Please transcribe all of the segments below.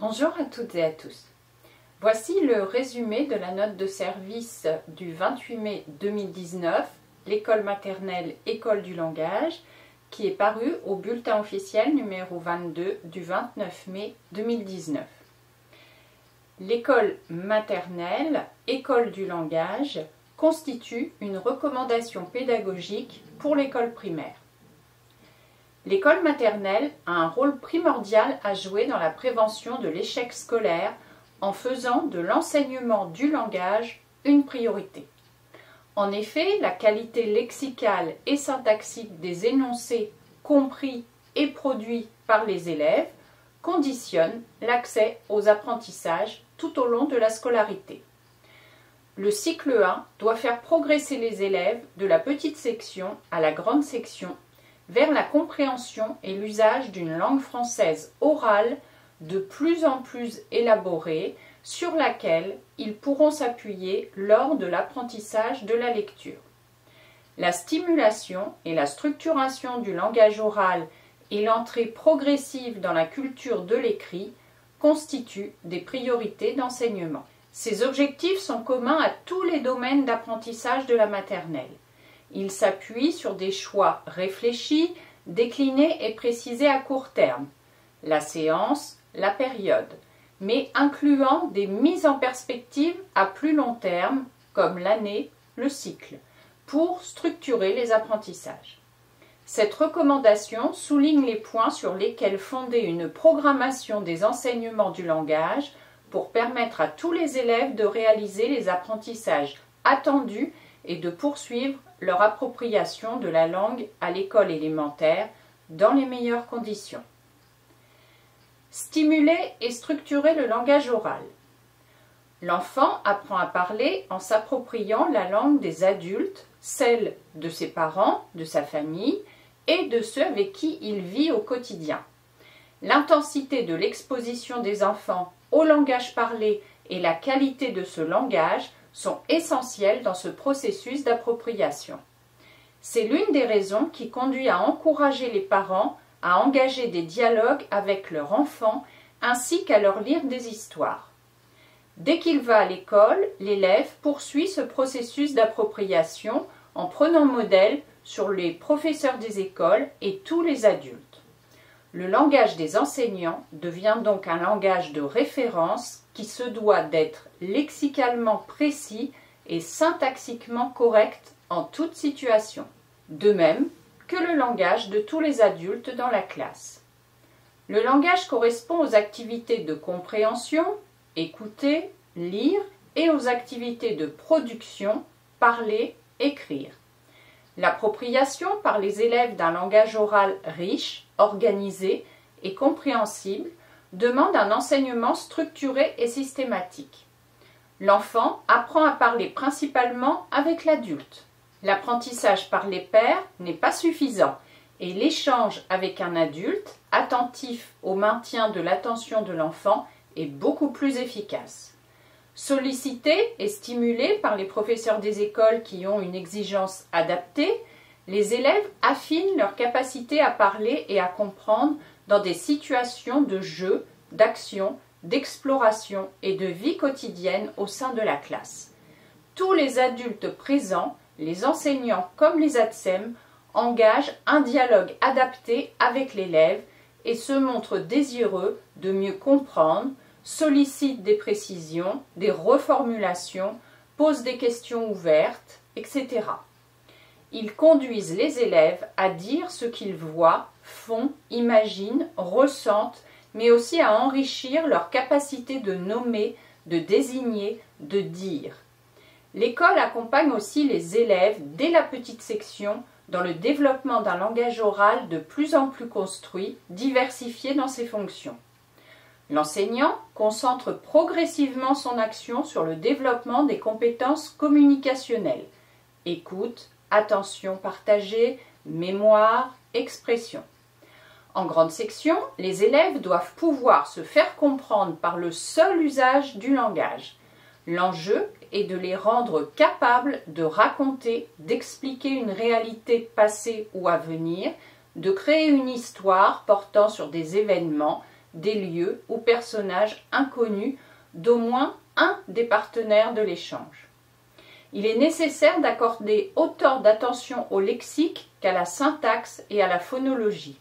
Bonjour à toutes et à tous. Voici le résumé de la note de service du 28 mai 2019, l'école maternelle École du langage, qui est parue au bulletin officiel numéro 22 du 29 mai 2019. L'école maternelle École du langage constitue une recommandation pédagogique pour l'école primaire. L'école maternelle a un rôle primordial à jouer dans la prévention de l'échec scolaire en faisant de l'enseignement du langage une priorité. En effet, la qualité lexicale et syntaxique des énoncés compris et produits par les élèves conditionne l'accès aux apprentissages tout au long de la scolarité. Le cycle 1 doit faire progresser les élèves de la petite section à la grande section vers la compréhension et l'usage d'une langue française orale de plus en plus élaborée sur laquelle ils pourront s'appuyer lors de l'apprentissage de la lecture. La stimulation et la structuration du langage oral et l'entrée progressive dans la culture de l'écrit constituent des priorités d'enseignement. Ces objectifs sont communs à tous les domaines d'apprentissage de la maternelle. Il s'appuie sur des choix réfléchis, déclinés et précisés à court terme, la séance, la période, mais incluant des mises en perspective à plus long terme, comme l'année, le cycle, pour structurer les apprentissages. Cette recommandation souligne les points sur lesquels fonder une programmation des enseignements du langage pour permettre à tous les élèves de réaliser les apprentissages attendus et de poursuivre leur appropriation de la langue à l'école élémentaire dans les meilleures conditions. Stimuler et structurer le langage oral. L'enfant apprend à parler en s'appropriant la langue des adultes, celle de ses parents, de sa famille et de ceux avec qui il vit au quotidien. L'intensité de l'exposition des enfants au langage parlé et la qualité de ce langage sont essentielles dans ce processus d'appropriation. C'est l'une des raisons qui conduit à encourager les parents à engager des dialogues avec leur enfant ainsi qu'à leur lire des histoires. Dès qu'il va à l'école, l'élève poursuit ce processus d'appropriation en prenant modèle sur les professeurs des écoles et tous les adultes. Le langage des enseignants devient donc un langage de référence qui se doit d'être lexicalement précis et syntaxiquement correct en toute situation, de même que le langage de tous les adultes dans la classe. Le langage correspond aux activités de compréhension, écouter, lire et aux activités de production, parler, écrire. L'appropriation par les élèves d'un langage oral riche, organisé et compréhensible demande un enseignement structuré et systématique. L'enfant apprend à parler principalement avec l'adulte. L'apprentissage par les pairs n'est pas suffisant et l'échange avec un adulte, attentif au maintien de l'attention de l'enfant, est beaucoup plus efficace. Sollicités et stimulés par les professeurs des écoles qui ont une exigence adaptée, les élèves affinent leur capacité à parler et à comprendre dans des situations de jeu, d'action, d'exploration et de vie quotidienne au sein de la classe. Tous les adultes présents, les enseignants comme les ATSEM, engagent un dialogue adapté avec l'élève et se montrent désireux de mieux comprendre, sollicitent des précisions, des reformulations, posent des questions ouvertes, etc. Ils conduisent les élèves à dire ce qu'ils voient, font, imaginent, ressentent, mais aussi à enrichir leur capacité de nommer, de désigner, de dire. L'école accompagne aussi les élèves dès la petite section dans le développement d'un langage oral de plus en plus construit, diversifié dans ses fonctions. L'enseignant concentre progressivement son action sur le développement des compétences communicationnelles, écoute, attention partagée, mémoire, expression. En grande section, les élèves doivent pouvoir se faire comprendre par le seul usage du langage. L'enjeu est de les rendre capables de raconter, d'expliquer une réalité passée ou à venir, de créer une histoire portant sur des événements, des lieux ou personnages inconnus d'au moins un des partenaires de l'échange. Il est nécessaire d'accorder autant d'attention au lexique qu'à la syntaxe et à la phonologie.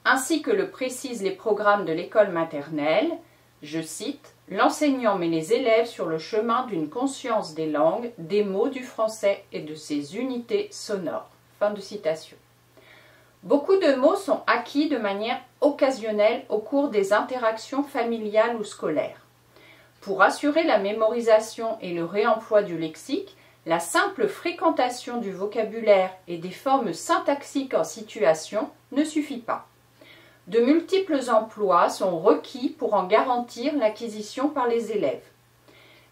Ainsi que le précisent les programmes de l'école maternelle, je cite, « L'enseignant met les élèves sur le chemin d'une conscience des langues, des mots du français et de ses unités sonores. » Fin de citation. Beaucoup de mots sont acquis de manière occasionnelle au cours des interactions familiales ou scolaires. Pour assurer la mémorisation et le réemploi du lexique, la simple fréquentation du vocabulaire et des formes syntaxiques en situation ne suffit pas. De multiples emplois sont requis pour en garantir l'acquisition par les élèves.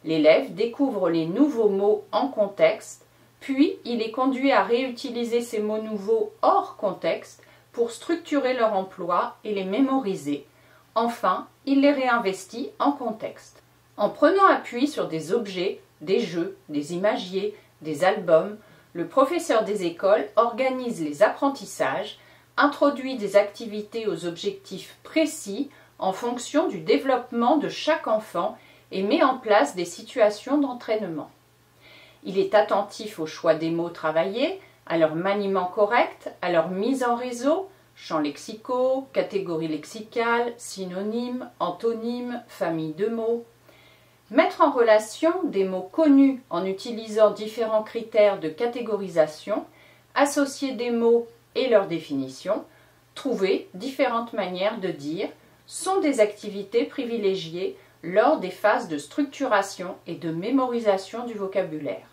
L'élève découvre les nouveaux mots en contexte, puis il est conduit à réutiliser ces mots nouveaux hors contexte pour structurer leur emploi et les mémoriser. Enfin, il les réinvestit en contexte. En prenant appui sur des objets, des jeux, des imagiers, des albums, le professeur des écoles organise les apprentissages, introduit des activités aux objectifs précis en fonction du développement de chaque enfant et met en place des situations d'entraînement. Il est attentif au choix des mots travaillés, à leur maniement correct, à leur mise en réseau, champs lexicaux, catégories lexicales, synonymes, antonymes, famille de mots. Mettre en relation des mots connus en utilisant différents critères de catégorisation, associer des mots et leur définition, trouver différentes manières de dire, sont des activités privilégiées lors des phases de structuration et de mémorisation du vocabulaire.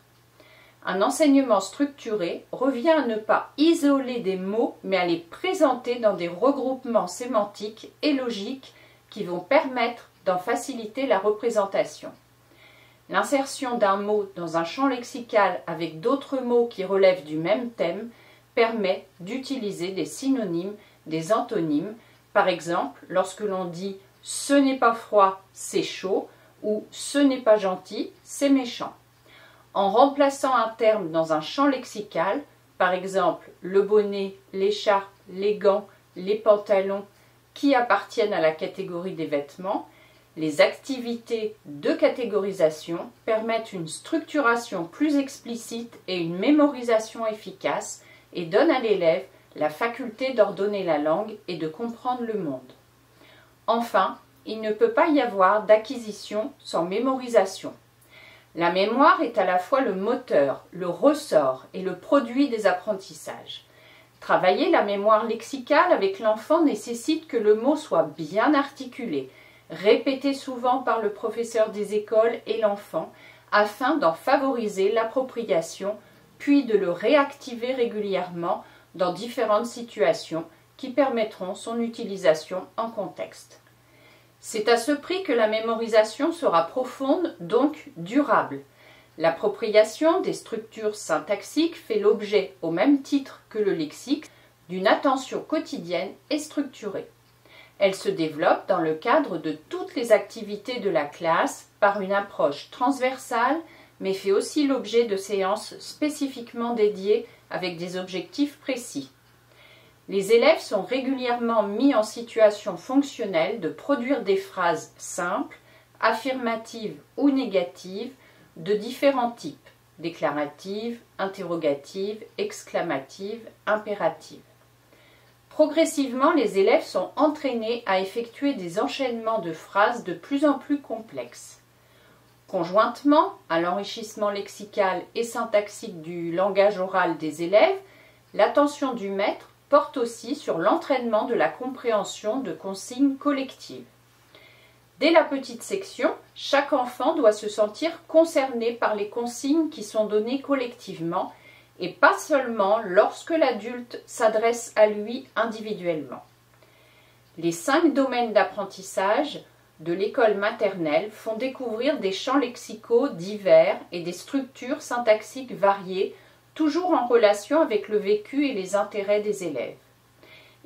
Un enseignement structuré revient à ne pas isoler des mots, mais à les présenter dans des regroupements sémantiques et logiques qui vont permettre d'en faciliter la représentation. L'insertion d'un mot dans un champ lexical avec d'autres mots qui relèvent du même thème permet d'utiliser des synonymes, des antonymes. Par exemple, lorsque l'on dit « ce n'est pas froid, c'est chaud » ou « ce n'est pas gentil, c'est méchant ». En remplaçant un terme dans un champ lexical, par exemple le bonnet, l'écharpe, les gants, les pantalons, qui appartiennent à la catégorie des vêtements, les activités de catégorisation permettent une structuration plus explicite et une mémorisation efficace et donnent à l'élève la faculté d'ordonner la langue et de comprendre le monde. Enfin, il ne peut pas y avoir d'acquisition sans mémorisation. La mémoire est à la fois le moteur, le ressort et le produit des apprentissages. Travailler la mémoire lexicale avec l'enfant nécessite que le mot soit bien articulé, répété souvent par le professeur des écoles et l'enfant, afin d'en favoriser l'appropriation, puis de le réactiver régulièrement dans différentes situations qui permettront son utilisation en contexte. C'est à ce prix que la mémorisation sera profonde, donc durable. L'appropriation des structures syntaxiques fait l'objet, au même titre que le lexique, d'une attention quotidienne et structurée. Elle se développe dans le cadre de toutes les activités de la classe par une approche transversale, mais fait aussi l'objet de séances spécifiquement dédiées avec des objectifs précis. Les élèves sont régulièrement mis en situation fonctionnelle de produire des phrases simples, affirmatives ou négatives, de différents types, déclaratives, interrogatives, exclamatives, impératives. Progressivement, les élèves sont entraînés à effectuer des enchaînements de phrases de plus en plus complexes. Conjointement à l'enrichissement lexical et syntaxique du langage oral des élèves, l'attention du maître porte aussi sur l'entraînement de la compréhension de consignes collectives. Dès la petite section, chaque enfant doit se sentir concerné par les consignes qui sont données collectivement et pas seulement lorsque l'adulte s'adresse à lui individuellement. Les 5 domaines d'apprentissage de l'école maternelle font découvrir des champs lexicaux divers et des structures syntaxiques variées, toujours en relation avec le vécu et les intérêts des élèves.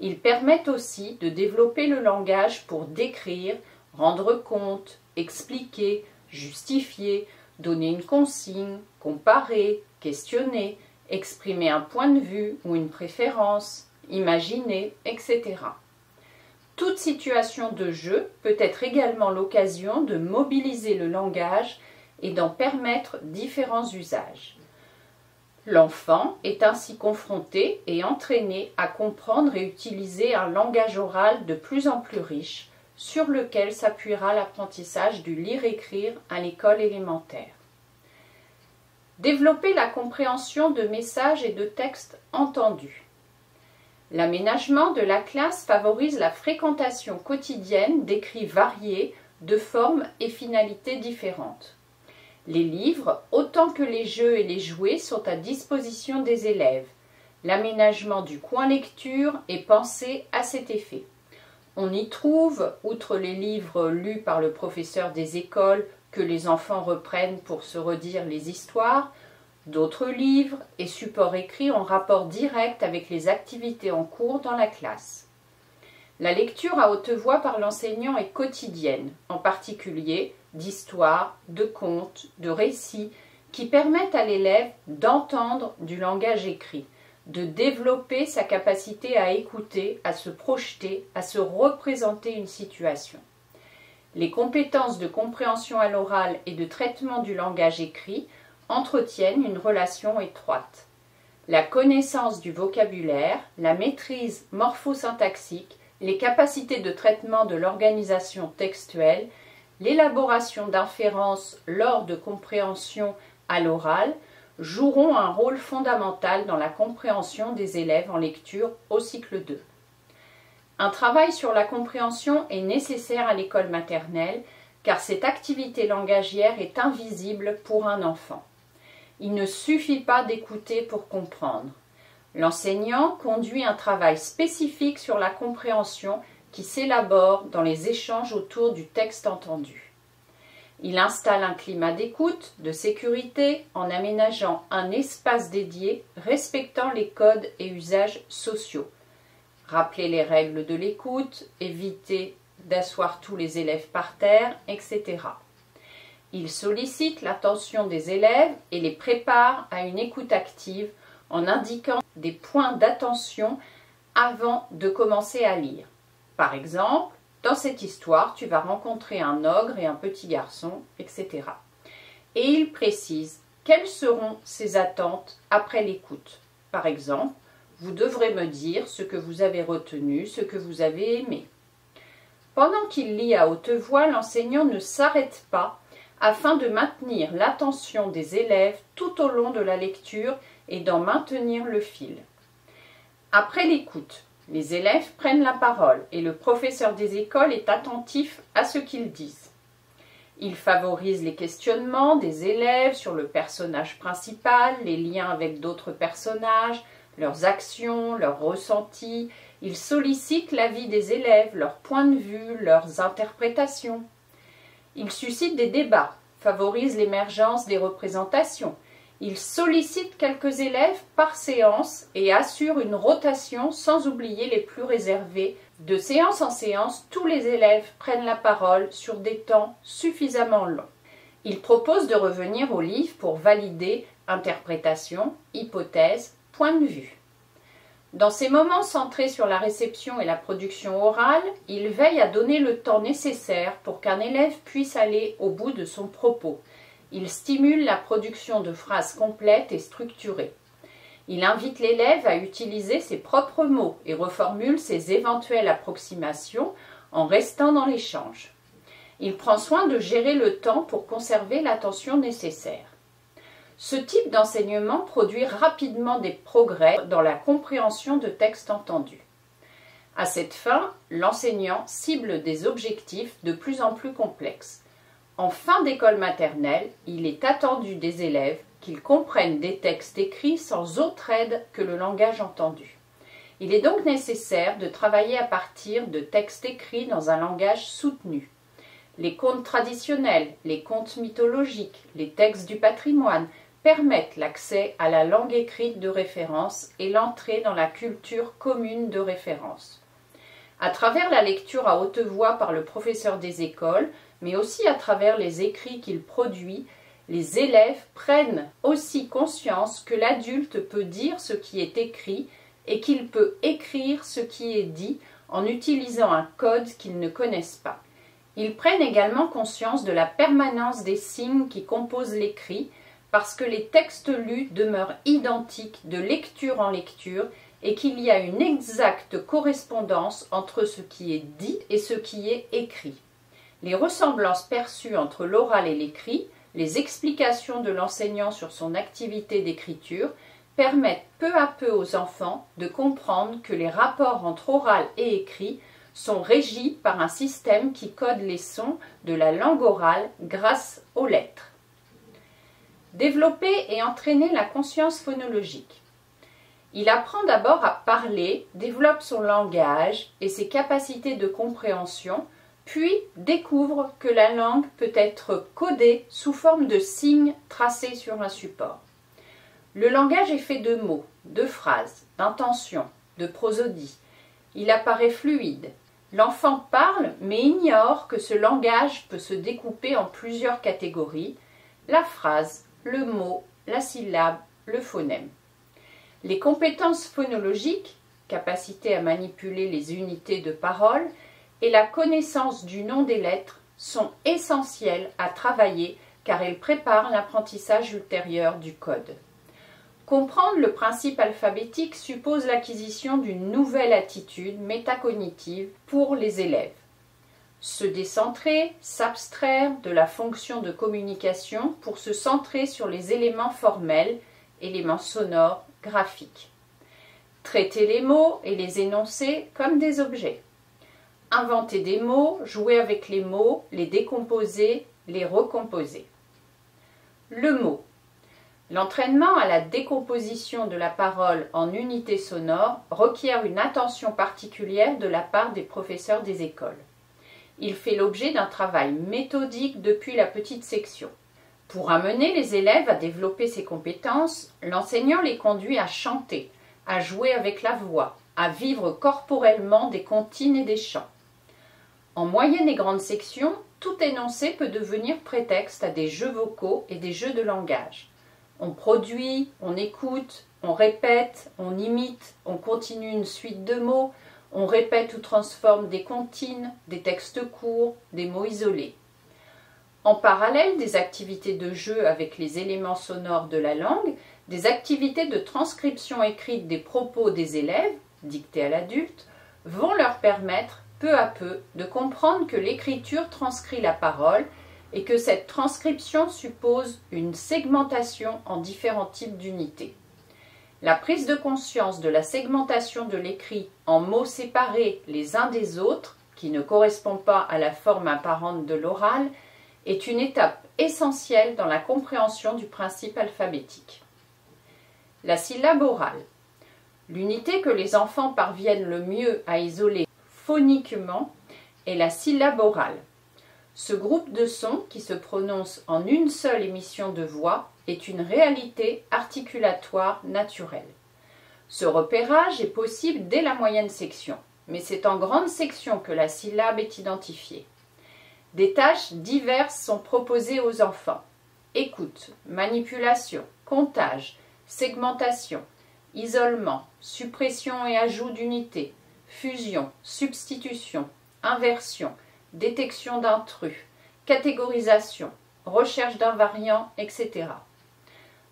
Ils permettent aussi de développer le langage pour décrire, rendre compte, expliquer, justifier, donner une consigne, comparer, questionner, exprimer un point de vue ou une préférence, imaginer, etc. Toute situation de jeu peut être également l'occasion de mobiliser le langage et d'en permettre différents usages. L'enfant est ainsi confronté et entraîné à comprendre et utiliser un langage oral de plus en plus riche, sur lequel s'appuiera l'apprentissage du lire-écrire à l'école élémentaire. Développer la compréhension de messages et de textes entendus. L'aménagement de la classe favorise la fréquentation quotidienne d'écrits variés, de formes et finalités différentes. Les livres, autant que les jeux et les jouets, sont à disposition des élèves. L'aménagement du coin lecture est pensé à cet effet. On y trouve, outre les livres lus par le professeur des écoles que les enfants reprennent pour se redire les histoires, d'autres livres et supports écrits en rapport direct avec les activités en cours dans la classe. La lecture à haute voix par l'enseignant est quotidienne, en particulier d'histoires, de contes, de récits, qui permettent à l'élève d'entendre du langage écrit, de développer sa capacité à écouter, à se projeter, à se représenter une situation. Les compétences de compréhension à l'oral et de traitement du langage écrit entretiennent une relation étroite. La connaissance du vocabulaire, la maîtrise morphosyntaxique, les capacités de traitement de l'organisation textuelle, l'élaboration d'inférences lors de compréhension à l'oral joueront un rôle fondamental dans la compréhension des élèves en lecture au cycle 2. Un travail sur la compréhension est nécessaire à l'école maternelle car cette activité langagière est invisible pour un enfant. Il ne suffit pas d'écouter pour comprendre. L'enseignant conduit un travail spécifique sur la compréhension qui s'élabore dans les échanges autour du texte entendu. Il installe un climat d'écoute, de sécurité, en aménageant un espace dédié respectant les codes et usages sociaux. Rappeler les règles de l'écoute, éviter d'asseoir tous les élèves par terre, etc. Il sollicite l'attention des élèves et les prépare à une écoute active en indiquant des points d'attention avant de commencer à lire. Par exemple, dans cette histoire, tu vas rencontrer un ogre et un petit garçon, etc. Et il précise quelles seront ses attentes après l'écoute. Par exemple, vous devrez me dire ce que vous avez retenu, ce que vous avez aimé. Pendant qu'il lit à haute voix, l'enseignant ne s'arrête pas afin de maintenir l'attention des élèves tout au long de la lecture et d'en maintenir le fil. Après l'écoute, les élèves prennent la parole et le professeur des écoles est attentif à ce qu'ils disent. Il favorise les questionnements des élèves sur le personnage principal, les liens avec d'autres personnages, leurs actions, leurs ressentis. Il sollicite l'avis des élèves, leurs points de vue, leurs interprétations. Il suscite des débats, favorise l'émergence des représentations. Il sollicite quelques élèves par séance et assure une rotation sans oublier les plus réservés. De séance en séance, tous les élèves prennent la parole sur des temps suffisamment longs. Il propose de revenir au livre pour valider interprétation, hypothèse, point de vue. Dans ces moments centrés sur la réception et la production orale, il veille à donner le temps nécessaire pour qu'un élève puisse aller au bout de son propos. Il stimule la production de phrases complètes et structurées. Il invite l'élève à utiliser ses propres mots et reformule ses éventuelles approximations en restant dans l'échange. Il prend soin de gérer le temps pour conserver l'attention nécessaire. Ce type d'enseignement produit rapidement des progrès dans la compréhension de textes entendus. À cette fin, l'enseignant cible des objectifs de plus en plus complexes. En fin d'école maternelle, il est attendu des élèves qu'ils comprennent des textes écrits sans autre aide que le langage entendu. Il est donc nécessaire de travailler à partir de textes écrits dans un langage soutenu. Les contes traditionnels, les contes mythologiques, les textes du patrimoine permettent l'accès à la langue écrite de référence et l'entrée dans la culture commune de référence. À travers la lecture à haute voix par le professeur des écoles, mais aussi à travers les écrits qu'il produit, les élèves prennent aussi conscience que l'adulte peut dire ce qui est écrit et qu'il peut écrire ce qui est dit en utilisant un code qu'ils ne connaissent pas. Ils prennent également conscience de la permanence des signes qui composent l'écrit parce que les textes lus demeurent identiques de lecture en lecture et qu'il y a une exacte correspondance entre ce qui est dit et ce qui est écrit. Les ressemblances perçues entre l'oral et l'écrit, les explications de l'enseignant sur son activité d'écriture permettent peu à peu aux enfants de comprendre que les rapports entre oral et écrit sont régis par un système qui code les sons de la langue orale grâce aux lettres. Développer et entraîner la conscience phonologique. Il apprend d'abord à parler, développe son langage et ses capacités de compréhension, puis découvre que la langue peut être codée sous forme de signes tracés sur un support. Le langage est fait de mots, de phrases, d'intentions, de prosodie. Il apparaît fluide. L'enfant parle mais ignore que ce langage peut se découper en plusieurs catégories, la phrase, le mot, la syllabe, le phonème. Les compétences phonologiques, capacité à manipuler les unités de parole, et la connaissance du nom des lettres sont essentielles à travailler car elles préparent l'apprentissage ultérieur du code. Comprendre le principe alphabétique suppose l'acquisition d'une nouvelle attitude métacognitive pour les élèves. Se décentrer, s'abstraire de la fonction de communication pour se centrer sur les éléments formels, éléments sonores, graphiques. Traiter les mots et les énoncer comme des objets. Inventer des mots, jouer avec les mots, les décomposer, les recomposer. Le mot. L'entraînement à la décomposition de la parole en unités sonores requiert une attention particulière de la part des professeurs des écoles. Il fait l'objet d'un travail méthodique depuis la petite section. Pour amener les élèves à développer ces compétences, l'enseignant les conduit à chanter, à jouer avec la voix, à vivre corporellement des comptines et des chants. En moyenne et grande section, tout énoncé peut devenir prétexte à des jeux vocaux et des jeux de langage. On produit, on écoute, on répète, on imite, on continue une suite de mots, on répète ou transforme des comptines, des textes courts, des mots isolés. En parallèle des activités de jeu avec les éléments sonores de la langue, des activités de transcription écrite des propos des élèves, dictées à l'adulte, vont leur permettre peu à peu de comprendre que l'écriture transcrit la parole et que cette transcription suppose une segmentation en différents types d'unités. La prise de conscience de la segmentation de l'écrit en mots séparés les uns des autres, qui ne correspond pas à la forme apparente de l'oral, est une étape essentielle dans la compréhension du principe alphabétique. La syllabe orale. L'unité que les enfants parviennent le mieux à isoler phoniquement est la syllabe orale. Ce groupe de sons qui se prononce en une seule émission de voix est une réalité articulatoire naturelle. Ce repérage est possible dès la moyenne section, mais c'est en grande section que la syllabe est identifiée. Des tâches diverses sont proposées aux enfants. Écoute, manipulation, comptage, segmentation, isolement, suppression et ajout d'unités, fusion, substitution, inversion, détection d'intrus, catégorisation, recherche d'invariants, etc.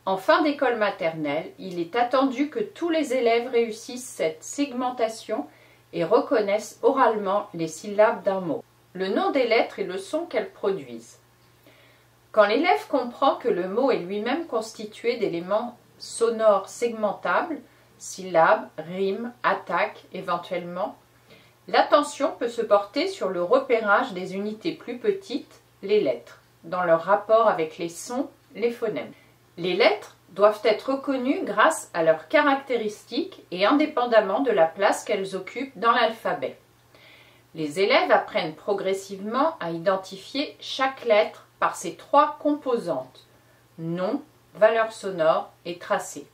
En fin d'école maternelle, il est attendu que tous les élèves réussissent cette segmentation et reconnaissent oralement les syllabes d'un mot, le nom des lettres et le son qu'elles produisent. Quand l'élève comprend que le mot est lui-même constitué d'éléments sonores segmentables, syllabes, rimes, attaques éventuellement, l'attention peut se porter sur le repérage des unités plus petites, les lettres, dans leur rapport avec les sons, les phonèmes. Les lettres doivent être reconnues grâce à leurs caractéristiques et indépendamment de la place qu'elles occupent dans l'alphabet. Les élèves apprennent progressivement à identifier chaque lettre par ses trois composantes, nom, valeur sonore et tracé.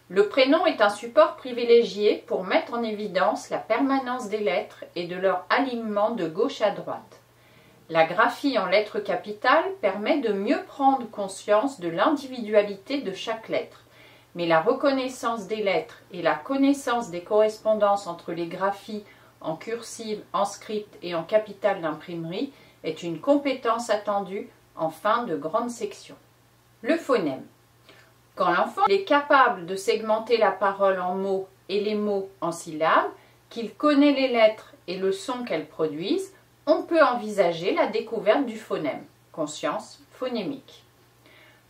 Le prénom est un support privilégié pour mettre en évidence la permanence des lettres et de leur alignement de gauche à droite. La graphie en lettres capitales permet de mieux prendre conscience de l'individualité de chaque lettre, mais la reconnaissance des lettres et la connaissance des correspondances entre les graphies en cursive, en script et en capitale d'imprimerie est une compétence attendue en fin de grande section. Le phonème. Quand l'enfant est capable de segmenter la parole en mots et les mots en syllabes, qu'il connaît les lettres et le son qu'elles produisent, on peut envisager la découverte du phonème, conscience phonémique.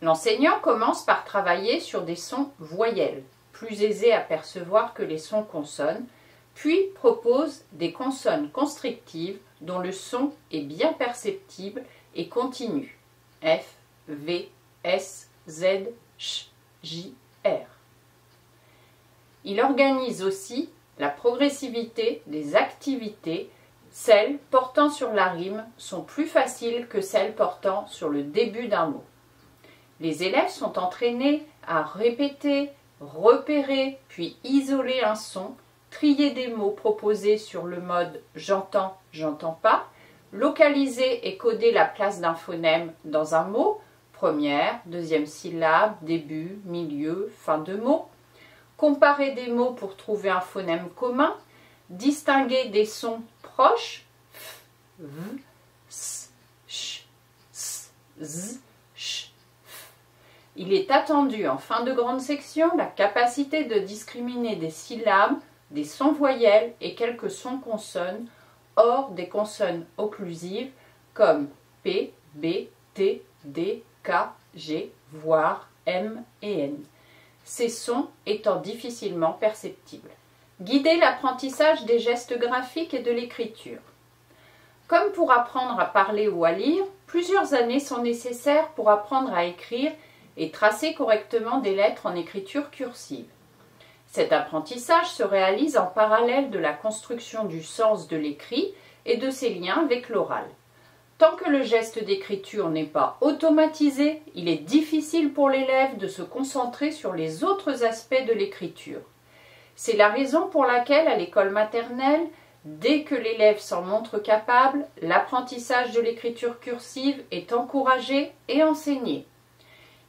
L'enseignant commence par travailler sur des sons voyelles, plus aisés à percevoir que les sons consonnes, puis propose des consonnes constrictives dont le son est bien perceptible et continu. F, V, S, Z, Ch, J, R. Il organise aussi la progressivité des activités. Celles portant sur la rime sont plus faciles que celles portant sur le début d'un mot. Les élèves sont entraînés à répéter, repérer, puis isoler un son, trier des mots proposés sur le mode « j'entends, j'entends pas », localiser et coder la place d'un phonème dans un mot, première, deuxième syllabe, début, milieu, fin de mot, comparer des mots pour trouver un phonème commun, distinguer des sons proches, f, v, s, ch, s, z, ch, f. Il est attendu en fin de grande section la capacité de discriminer des syllabes, des sons voyelles et quelques sons consonnes, hors des consonnes occlusives comme P, B, T, D, K, G, voire M et N. Ces sons étant difficilement perceptibles. Guider l'apprentissage des gestes graphiques et de l'écriture. Comme pour apprendre à parler ou à lire, plusieurs années sont nécessaires pour apprendre à écrire et tracer correctement des lettres en écriture cursive. Cet apprentissage se réalise en parallèle de la construction du sens de l'écrit et de ses liens avec l'oral. Tant que le geste d'écriture n'est pas automatisé, il est difficile pour l'élève de se concentrer sur les autres aspects de l'écriture. C'est la raison pour laquelle, à l'école maternelle, dès que l'élève s'en montre capable, l'apprentissage de l'écriture cursive est encouragé et enseigné.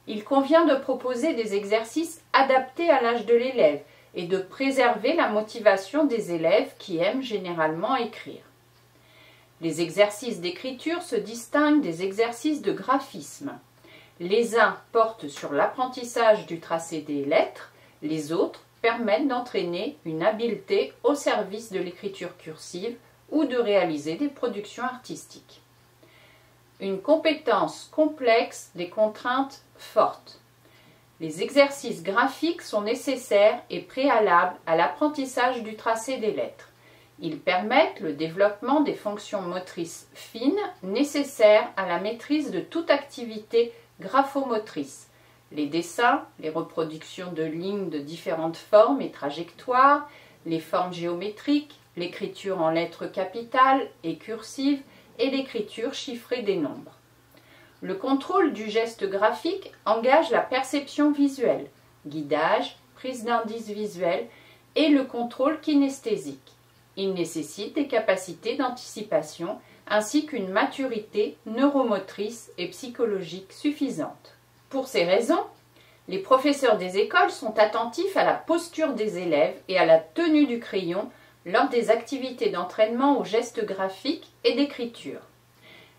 Il convient de proposer des exercices adaptés à l'âge de l'élève et de préserver la motivation des élèves qui aiment généralement écrire. Les exercices d'écriture se distinguent des exercices de graphisme. Les uns portent sur l'apprentissage du tracé des lettres, les autres permettent d'entraîner une habileté au service de l'écriture cursive ou de réaliser des productions artistiques. Une compétence complexe des contraintes fortes. Les exercices graphiques sont nécessaires et préalables à l'apprentissage du tracé des lettres. Ils permettent le développement des fonctions motrices fines nécessaires à la maîtrise de toute activité graphomotrice. Les dessins, les reproductions de lignes de différentes formes et trajectoires, les formes géométriques, l'écriture en lettres capitales et cursives et l'écriture chiffrée des nombres. Le contrôle du geste graphique engage la perception visuelle, guidage, prise d'indices visuels et le contrôle kinesthésique. Il nécessite des capacités d'anticipation ainsi qu'une maturité neuromotrice et psychologique suffisante. Pour ces raisons, les professeurs des écoles sont attentifs à la posture des élèves et à la tenue du crayon lors des activités d'entraînement aux gestes graphiques et d'écriture.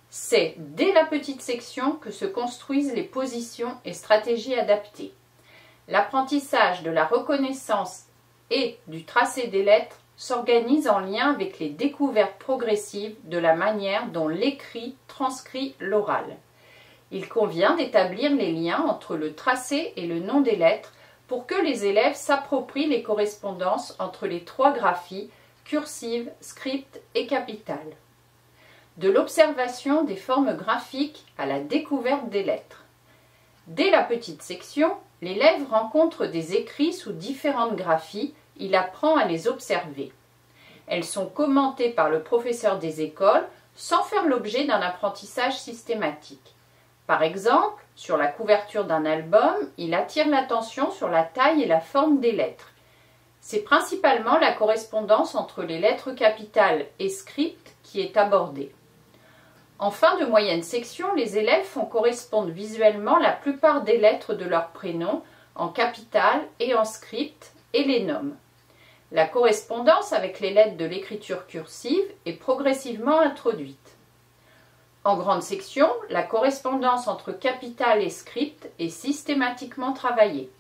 C'est dès la petite section que se construisent les positions et stratégies adaptées. L'apprentissage de la reconnaissance et du tracé des lettres s'organise en lien avec les découvertes progressives de la manière dont l'écrit transcrit l'oral. Il convient d'établir les liens entre le tracé et le nom des lettres pour que les élèves s'approprient les correspondances entre les trois graphies, cursive, script et capitale. De l'observation des formes graphiques à la découverte des lettres. Dès la petite section, l'élève rencontre des écrits sous différentes graphies, il apprend à les observer. Elles sont commentées par le professeur des écoles sans faire l'objet d'un apprentissage systématique. Par exemple, sur la couverture d'un album, il attire l'attention sur la taille et la forme des lettres. C'est principalement la correspondance entre les lettres capitales et script qui est abordée. En fin de moyenne section, les élèves font correspondre visuellement la plupart des lettres de leur prénom en capitale et en script et les nomment. La correspondance avec les lettres de l'écriture cursive est progressivement introduite. En grande section, la correspondance entre capitales et script est systématiquement travaillée.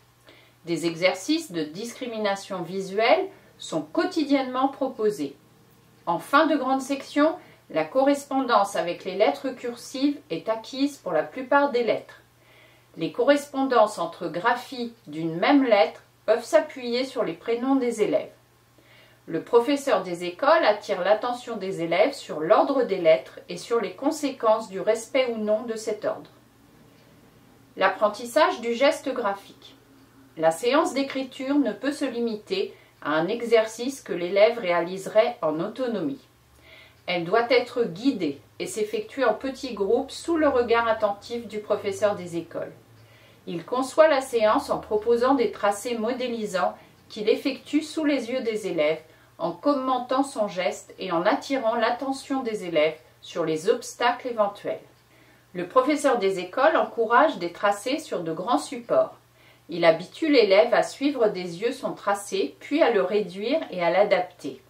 Des exercices de discrimination visuelle sont quotidiennement proposés. En fin de grande section, la correspondance avec les lettres cursives est acquise pour la plupart des lettres. Les correspondances entre graphies d'une même lettre peuvent s'appuyer sur les prénoms des élèves. Le professeur des écoles attire l'attention des élèves sur l'ordre des lettres et sur les conséquences du respect ou non de cet ordre. L'apprentissage du geste graphique. La séance d'écriture ne peut se limiter à un exercice que l'élève réaliserait en autonomie. Elle doit être guidée et s'effectuer en petits groupes sous le regard attentif du professeur des écoles. Il conçoit la séance en proposant des tracés modélisants qu'il effectue sous les yeux des élèves, en commentant son geste et en attirant l'attention des élèves sur les obstacles éventuels. Le professeur des écoles encourage des tracés sur de grands supports. Il habitue l'élève à suivre des yeux son tracé, puis à le réduire et à l'adapter.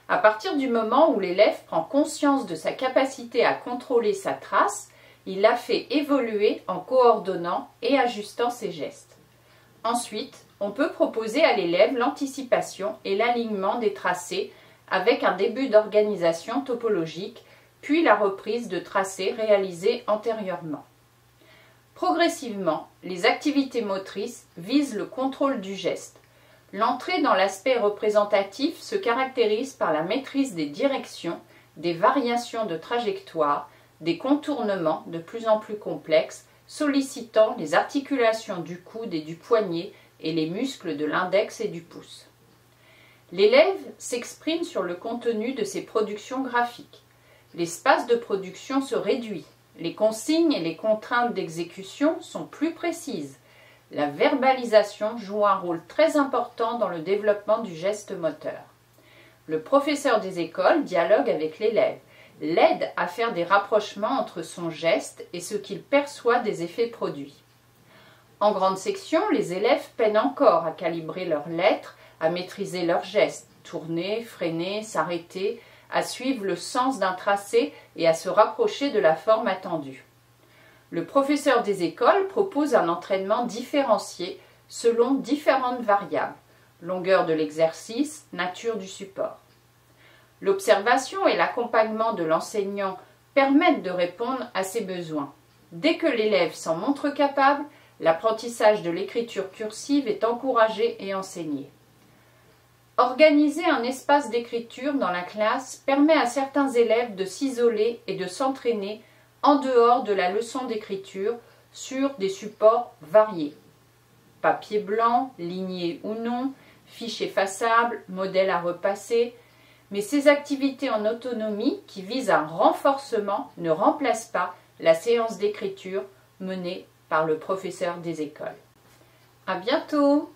À partir du moment où l'élève prend conscience de sa capacité à contrôler sa trace, il la fait évoluer en coordonnant et ajustant ses gestes. Ensuite, on peut proposer à l'élève l'anticipation et l'alignement des tracés avec un début d'organisation topologique, puis la reprise de tracés réalisés antérieurement. Progressivement, les activités motrices visent le contrôle du geste. L'entrée dans l'aspect représentatif se caractérise par la maîtrise des directions, des variations de trajectoire, des contournements de plus en plus complexes, sollicitant les articulations du coude et du poignet et les muscles de l'index et du pouce. L'élève s'exprime sur le contenu de ses productions graphiques. L'espace de production se réduit. Les consignes et les contraintes d'exécution sont plus précises. La verbalisation joue un rôle très important dans le développement du geste moteur. Le professeur des écoles dialogue avec l'élève, l'aide à faire des rapprochements entre son geste et ce qu'il perçoit des effets produits. En grande section, les élèves peinent encore à calibrer leurs lettres, à maîtriser leurs gestes, tourner, freiner, s'arrêter, à suivre le sens d'un tracé et à se rapprocher de la forme attendue. Le professeur des écoles propose un entraînement différencié selon différentes variables, longueur de l'exercice, nature du support. L'observation et l'accompagnement de l'enseignant permettent de répondre à ces besoins. Dès que l'élève s'en montre capable, l'apprentissage de l'écriture cursive est encouragé et enseigné. Organiser un espace d'écriture dans la classe permet à certains élèves de s'isoler et de s'entraîner en dehors de la leçon d'écriture sur des supports variés. Papier blanc, ligné ou non, fiche effaçable, modèle à repasser. Mais ces activités en autonomie qui visent un renforcement ne remplacent pas la séance d'écriture menée par le professeur des écoles. À bientôt!